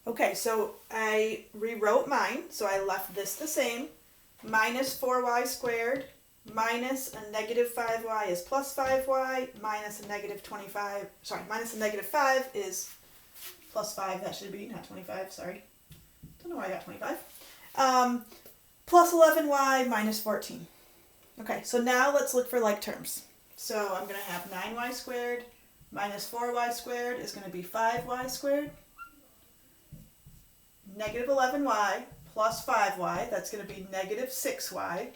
Okay, so I rewrote mine, so I left this the same. Minus 4y squared minus a negative 5y is plus 5y, minus a negative 25, sorry, minus a negative 5 is plus 5, that should be, not 25, sorry. Don't know why I got 25. Plus 11y minus 14. Okay, so now let's look for like terms. So I'm going to have 9y squared minus 4y squared is going to be 5y squared. Negative 11y plus 5y, that's going to be negative 6y,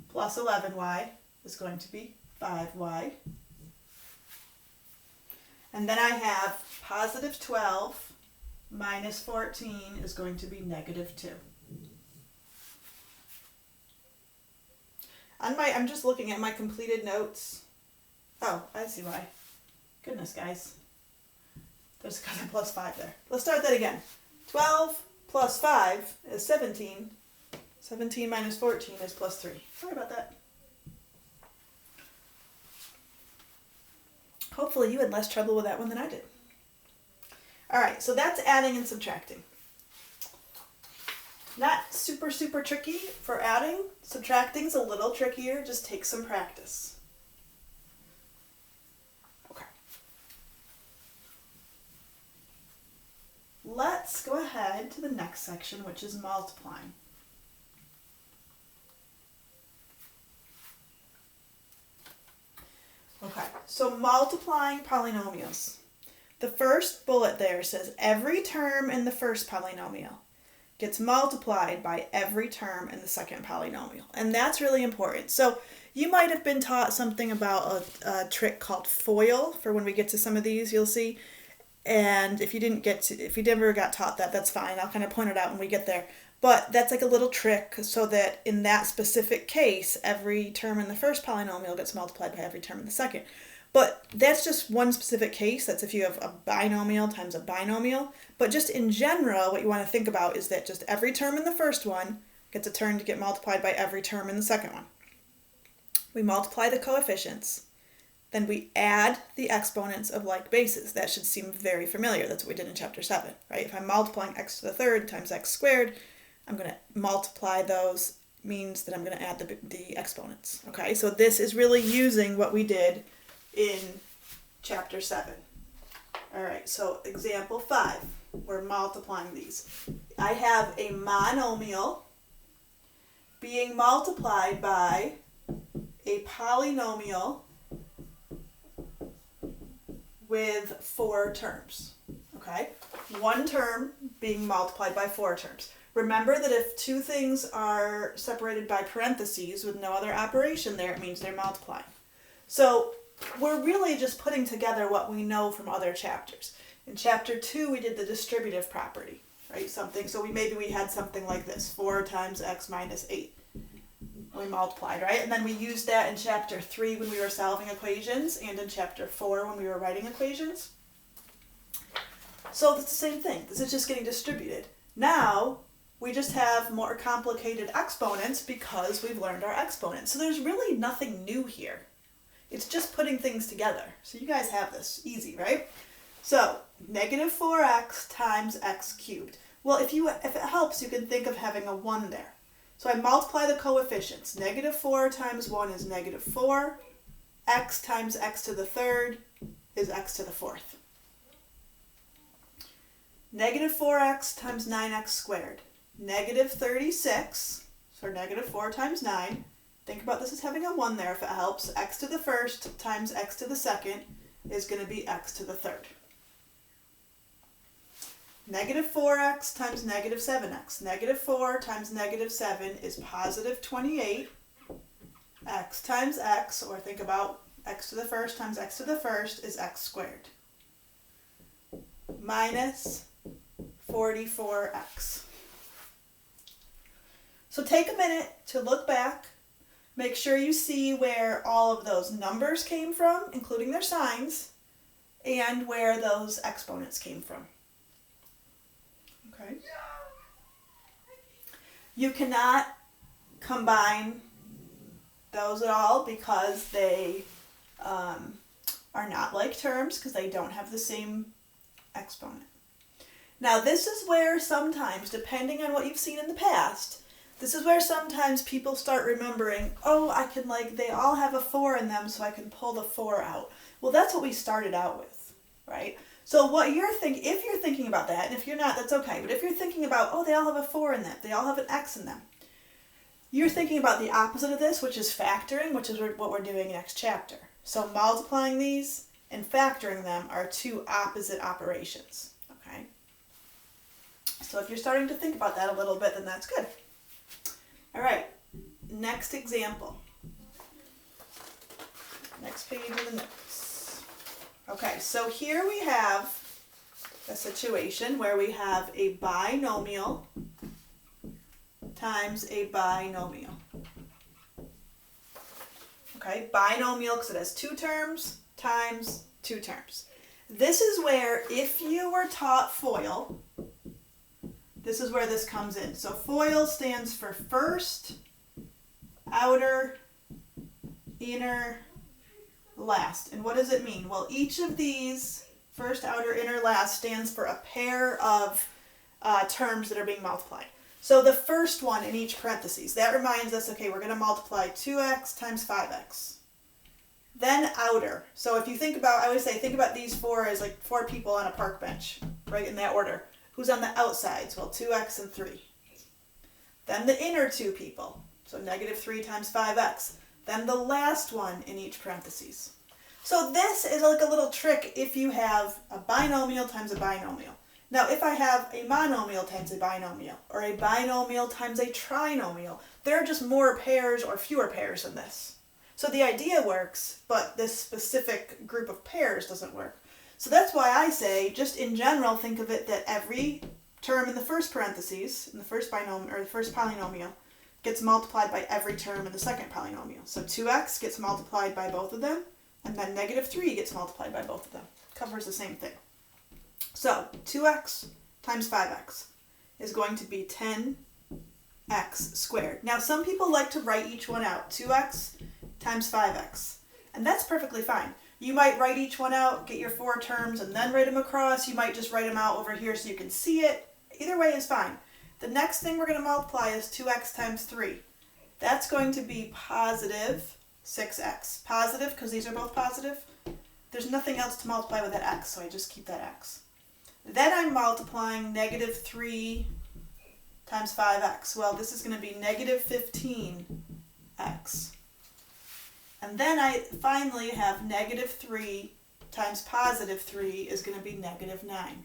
plus 11y is going to be 5y. And then I have positive 12 minus 14 is going to be negative 2. I'm just looking at my completed notes. Oh, I see why. Goodness, guys. There's a plus 5 there. Let's start that again. 12 plus 5 is 17. 17 minus 14 is plus 3. Sorry about that. Hopefully you had less trouble with that one than I did. Alright, so that's adding and subtracting. Not super, super tricky for adding. Subtracting's a little trickier. Just take some practice. Okay. Let's go ahead to the next section, which is multiplying. Okay, so multiplying polynomials. The first bullet there says every term in the first polynomial gets multiplied by every term in the second polynomial. And that's really important. So you might have been taught something about a trick called FOIL for when we get to some of these, you'll see. And if you never got taught that, that's fine. I'll kind of point it out when we get there. But that's like a little trick so that in that specific case, every term in the first polynomial gets multiplied by every term in the second. But that's just one specific case. That's if you have a binomial times a binomial. But just in general, what you want to think about is that just every term in the first one gets a turn to get multiplied by every term in the second one. We multiply the coefficients. Then we add the exponents of like bases. That should seem very familiar. That's what we did in chapter 7, right? If I'm multiplying x to the third times x squared, I'm going to multiply those, means that I'm going to add the exponents. Okay, so this is really using what we did in chapter 7. All right, so example 5, we're multiplying these. I have a monomial being multiplied by a polynomial with 4 terms. Okay, one term being multiplied by 4 terms. Remember that if two things are separated by parentheses with no other operation there, it means they're multiplying. So we're really just putting together what we know from other chapters. In chapter 2, we did the distributive property, right? So maybe we had something like this, 4 times x minus 8. We multiplied, right? And then we used that in chapter 3 when we were solving equations, and in chapter 4 when we were writing equations. So it's the same thing. This is just getting distributed. Now, we just have more complicated exponents because we've learned our exponents. So there's really nothing new here. It's just putting things together. So you guys have this easy, right? So negative 4x times x cubed. Well, if it helps, you can think of having a 1 there. So I multiply the coefficients. Negative 4 times 1 is negative 4. X times x to the third is x to the fourth. Negative 4x times 9x squared. Negative 36, so negative 4 times 9. Think about this as having a 1 there if it helps. X to the first times x to the second is going to be x to the third. Negative 4x times negative 7x. Negative 4 times negative 7 is positive 28. X times x, or think about x to the first times x to the first, is x squared. Minus 44x. So take a minute to look back. Make sure you see where all of those numbers came from, including their signs, and where those exponents came from. Okay. You cannot combine those at all because they are not like terms because they don't have the same exponent. Now this is where sometimes, depending on what you've seen in the past, this is where sometimes people start remembering, oh, I can they all have a 4 in them, so I can pull the 4 out. Well, that's what we started out with, right? So what if you're thinking about that, and if you're not, that's okay, but if you're thinking about, oh, they all have a 4 in them, they all have an X in them, you're thinking about the opposite of this, which is factoring, which is what we're doing next chapter. So multiplying these and factoring them are two opposite operations, okay? So if you're starting to think about that a little bit, then that's good. All right, next example. Next page of the notes. Okay, so here we have a situation where we have a binomial times a binomial. Okay, binomial because it has two terms times two terms. This is where, if you were taught FOIL, this is where this comes in. So FOIL stands for first, outer, inner, last. And what does it mean? Well, each of these, first, outer, inner, last, stands for a pair of terms that are being multiplied. So the first one in each parentheses, that reminds us, okay, we're going to multiply 2x times 5x. Then outer. So if you think about, I always say, think about these four as like 4 people on a park bench, right, in that order. Who's on the outsides? Well, 2x and 3. Then the inner 2 people, so negative 3 times 5x. Then the last one in each parentheses. So this is like a little trick if you have a binomial times a binomial. Now, if I have a monomial times a binomial, or a binomial times a trinomial, there are just more pairs or fewer pairs in this. So the idea works, but this specific group of pairs doesn't work. So that's why I say, just in general, think of it that every term in the first parentheses, in the first binomial, or the first polynomial, gets multiplied by every term in the second polynomial. So 2x gets multiplied by both of them, and then negative 3 gets multiplied by both of them. Covers the same thing. So 2x times 5x is going to be 10x squared. Now some people like to write each one out, 2x times 5x, and that's perfectly fine. You might write each one out, get your 4 terms, and then write them across. You might just write them out over here so you can see it. Either way is fine. The next thing we're going to multiply is 2x times 3. That's going to be positive 6x. Positive because these are both positive. There's nothing else to multiply with that x, so I just keep that x. Then I'm multiplying negative 3 times 5x. Well, this is going to be negative 15x. And then I finally have negative 3 times positive 3 is going to be negative 9.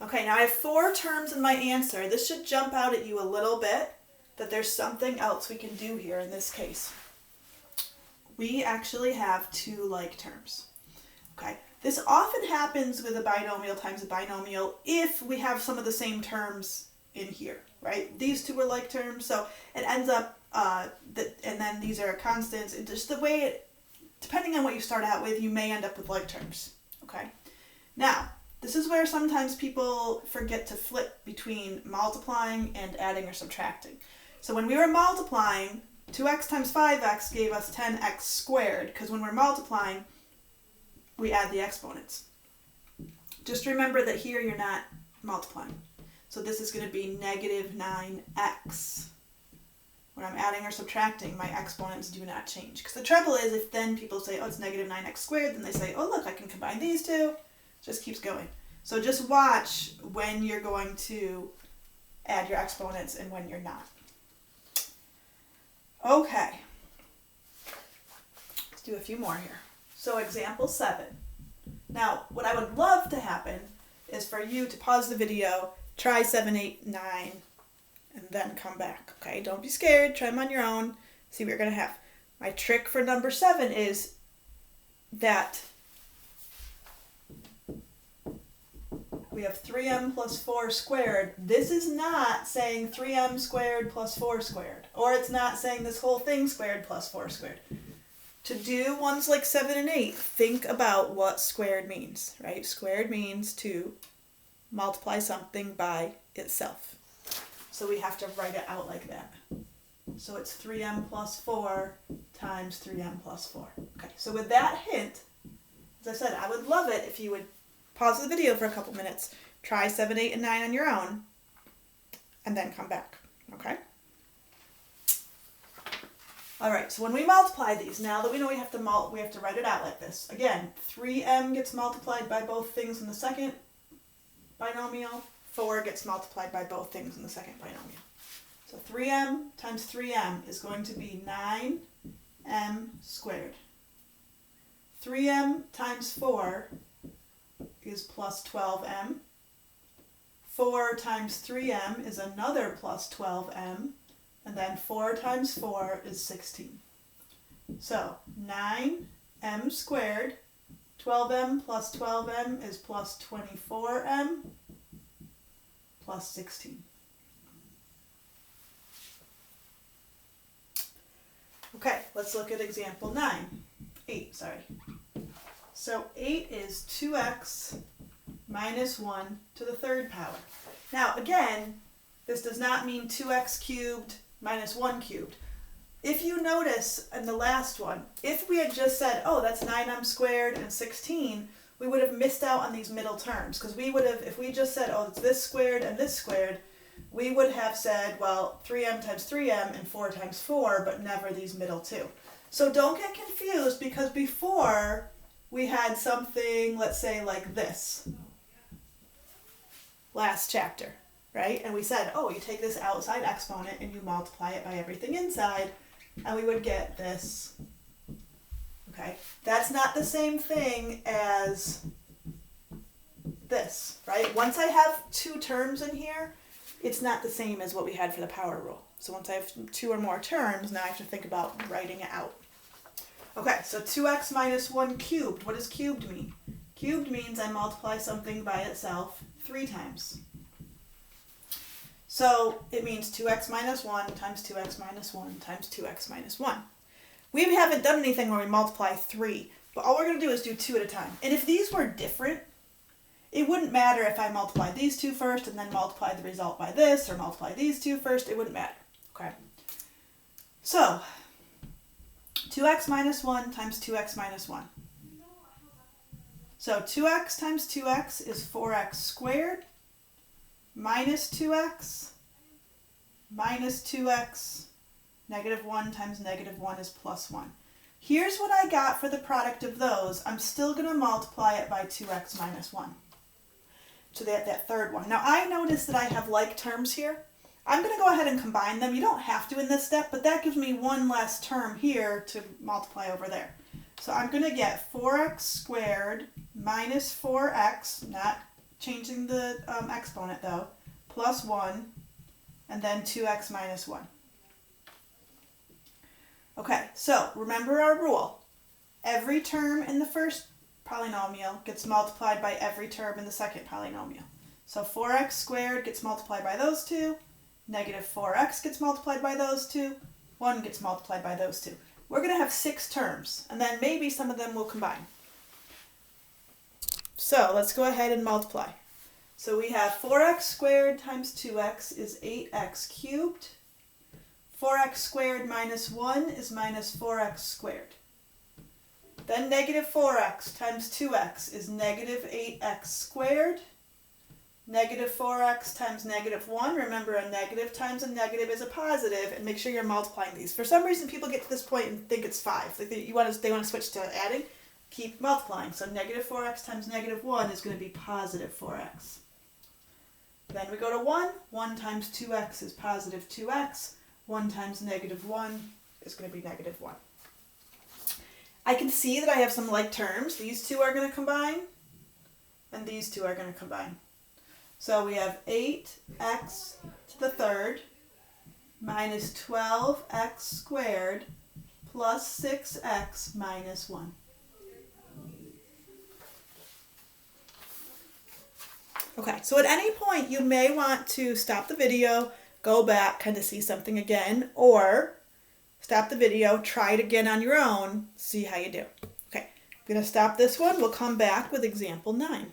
Okay, now I have 4 terms in my answer. This should jump out at you a little bit that there's something else we can do here in this case. We actually have 2 like terms. Okay, this often happens with a binomial times a binomial if we have some of the same terms in here, right? These 2 are like terms, so it ends up and then these are constants, and just the way it, depending on what you start out with, you may end up with like terms, okay? Now, this is where sometimes people forget to flip between multiplying and adding or subtracting. So when we were multiplying, 2x times 5x gave us 10x squared, because when we're multiplying, we add the exponents. Just remember that here you're not multiplying. So this is going to be negative 9x. When I'm adding or subtracting, my exponents do not change. Because the trouble is, if then people say, oh, it's negative 9x squared, then they say, oh, look, I can combine these two. Just keeps going. So just watch when you're going to add your exponents and when you're not. Okay. Let's do a few more here. So example 7. Now, what I would love to happen is for you to pause the video, try 7, 8, 9, and then come back. Okay, don't be scared. Try them on your own. See what you're going to have. My trick for number 7 is that we have 3m plus 4 squared. This is not saying 3m squared plus 4 squared. Or it's not saying this whole thing squared plus 4 squared. To do ones like 7 and 8, think about what squared means, right? Squared means to multiply something by itself. So we have to write it out like that. So it's 3m plus 4 times 3m plus 4. Okay, so with that hint, as I said, I would love it if you would pause the video for a couple minutes, try 7, 8, and 9 on your own, and then come back, okay? All right, so when we multiply these, now that we know we have to write it out like this. Again, 3m gets multiplied by both things in the second binomial. 4 gets multiplied by both things in the second binomial. So 3m times 3m is going to be 9m squared. 3m times 4 is plus 12m. 4 times 3m is another plus 12m. And then 4 times 4 is 16. So 9m squared, 12m plus 12m is plus 24m plus 16. Okay, let's look at example 8, sorry. So 8 is 2x minus 1 to the third power. Now again, this does not mean 2x cubed minus 1 cubed. If you notice in the last one, if we had just said, oh, that's 9m squared and 16, we would have missed out on these middle terms. Because we would have, if we just said, oh, it's this squared and this squared, we would have said, well, 3m times 3m and 4 times 4, but never these middle two. So don't get confused, because before we had something, let's say, like this. Last chapter. Right? And we said, oh, you take this outside exponent and you multiply it by everything inside, and we would get this. Okay? That's not the same thing as this, right? Once I have two terms in here, it's not the same as what we had for the power rule. So once I have 2 or more terms, now I have to think about writing it out. Okay, so 2x minus 1 cubed. What does cubed mean? Cubed means I multiply something by itself 3 times. So it means 2x minus 1 times 2x minus 1 times 2x minus 1. We haven't done anything where we multiply 3, but all we're going to do is do 2 at a time. And if these were different, it wouldn't matter if I multiplied these two first and then multiplied the result by this, or multiply these two first, it wouldn't matter. Okay. So 2x minus 1 times 2x minus 1. So 2x times 2x is 4x squared. Minus 2x, minus 2x, negative 1 times negative 1 is plus 1. Here's what I got for the product of those. I'm still going to multiply it by 2x minus 1. So that third one. Now I notice that I have like terms here. I'm going to go ahead and combine them. You don't have to in this step, but that gives me one less term here to multiply over there. So I'm going to get 4x squared minus 4x, not changing the exponent though, plus 1, and then 2x minus 1. Okay, so remember our rule. Every term in the first polynomial gets multiplied by every term in the second polynomial. So 4x squared gets multiplied by those two, negative 4x gets multiplied by those two, 1 gets multiplied by those two. We're going to have 6 terms, and then maybe some of them will combine. So let's go ahead and multiply. So we have 4x squared times 2x is 8x cubed. 4x squared minus 1 is minus 4x squared. Then negative 4x times 2x is negative 8x squared. Negative 4x times negative 1. Remember, a negative times a negative is a positive, and make sure you're multiplying these. For some reason, people get to this point and think it's 5. Like they want to switch to adding. Keep multiplying. So negative 4x times negative 1 is going to be positive 4x. Then we go to 1. 1 times 2x is positive 2x. 1 times negative 1 is going to be negative 1. I can see that I have some like terms. These two are going to combine, and these two are going to combine. So we have 8x to the third minus 12x squared plus 6x minus 1. Okay, so at any point you may want to stop the video, go back, kind of see something again, or stop the video, try it again on your own, see how you do. Okay, I'm going to stop this one. We'll come back with example 9.